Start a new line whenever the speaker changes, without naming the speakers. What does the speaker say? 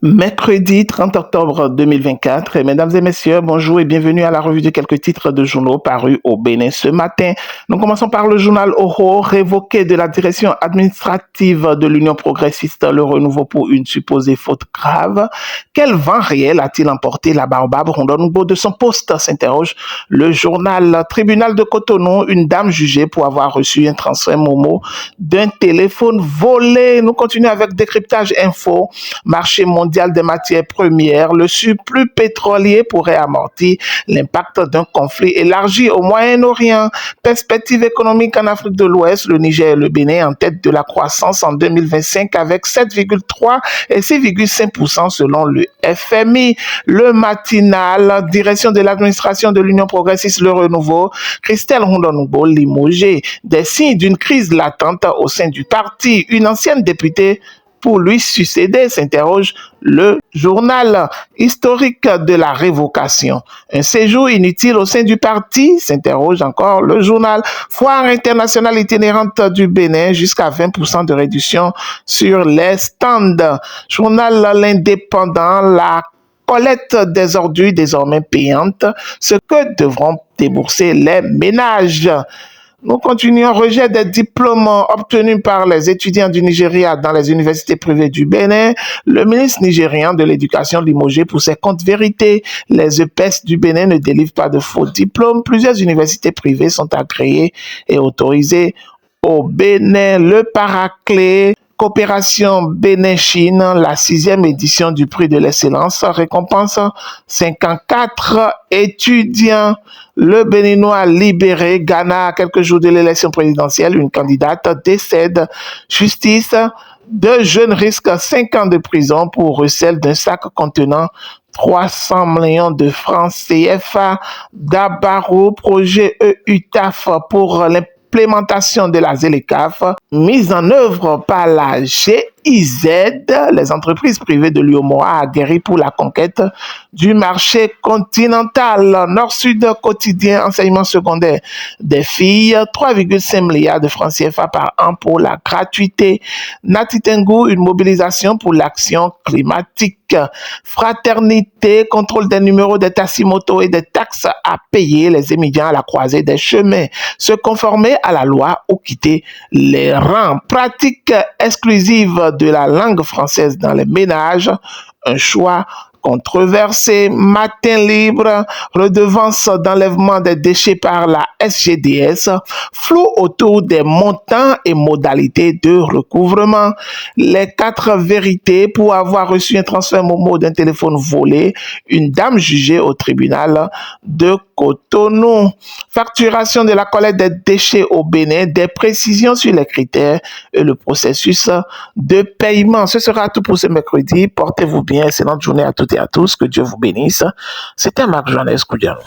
Mercredi 30 octobre 2024. Mesdames et messieurs, bonjour et bienvenue à la revue de quelques titres de journaux parus au Bénin ce matin. Nous commençons par le journal Oro, révoqué de la direction administrative de l'Union progressiste, le renouveau pour une supposée faute grave. Quel vent réel a-t-il emporté la baobab Rondonoubo de son poste, s'interroge le journal. Tribunal de Cotonou, une dame jugée pour avoir reçu un transfert Momo d'un téléphone volé. Nous continuons avec décryptage info, marché mondial des matières premières, le surplus pétrolier pourrait amortir l'impact d'un conflit élargi au Moyen-Orient. Perspective économique en Afrique de l'Ouest, le Niger et le Bénin en tête de la croissance en 2025 avec 7,3 et 6,5% selon le FMI. Le matinal, direction de l'administration de l'Union progressiste Le Renouveau, Christelle Rondonoubo limogée. Des signes d'une crise latente au sein du parti. Une ancienne députée pour lui succéder, s'interroge le journal. Historique de la révocation. Un séjour inutile au sein du parti, s'interroge encore le journal. Foire internationale itinérante du Bénin, jusqu'à 20% de réduction sur les stands. Journal L'Indépendant, la collecte des ordures désormais payante, ce que devront débourser les ménages. Nous continuons. Rejet des diplômes obtenus par les étudiants du Nigeria dans les universités privées du Bénin. Le ministre nigérian de l'Éducation limogé pour ses comptes vérités. Les EPS du Bénin ne délivrent pas de faux diplômes. Plusieurs universités privées sont agréées et autorisées au Bénin. Le Paraclet. Coopération Bénin-Chine, la 6e édition du prix de l'excellence, récompense 54 étudiants. Le Béninois libéré, Ghana, à quelques jours de l'élection présidentielle, une candidate décède. Justice, 2 jeunes risquent 5 ans de prison pour recel d'un sac contenant 300 millions de francs CFA. Dabarou, projet EUTAF pour l'implémentation de la ZLECAF, mise en œuvre par la GIZ, les entreprises privées de l'UOMOA aguerries pour la conquête du marché continental. Nord-Sud quotidien, enseignement secondaire des filles, 3,5 milliards de francs CFA par an pour la gratuité. Natitengu, une mobilisation pour l'action climatique. Fraternité, contrôle des numéros des taximotos et des taxes à payer, les émigrants à la croisée des chemins. Se conformer à la loi ou quitter les rangs. Pratique exclusive de la langue française dans les ménages, un choix controversé. Matin libre, redevance d'enlèvement des déchets par la SGDS, flou autour des montants et modalités de recouvrement. Les 4 vérités pour avoir reçu un transfert Momo d'un téléphone volé, une dame jugée au tribunal de Cotonou. Facturation de la collecte des déchets au Bénin, des précisions sur les critères et le processus de paiement. Ce sera tout pour ce mercredi. Portez-vous bien. Excellente journée à toutes et à tous. Que Dieu vous bénisse. C'était Marc Joannès Koudiano.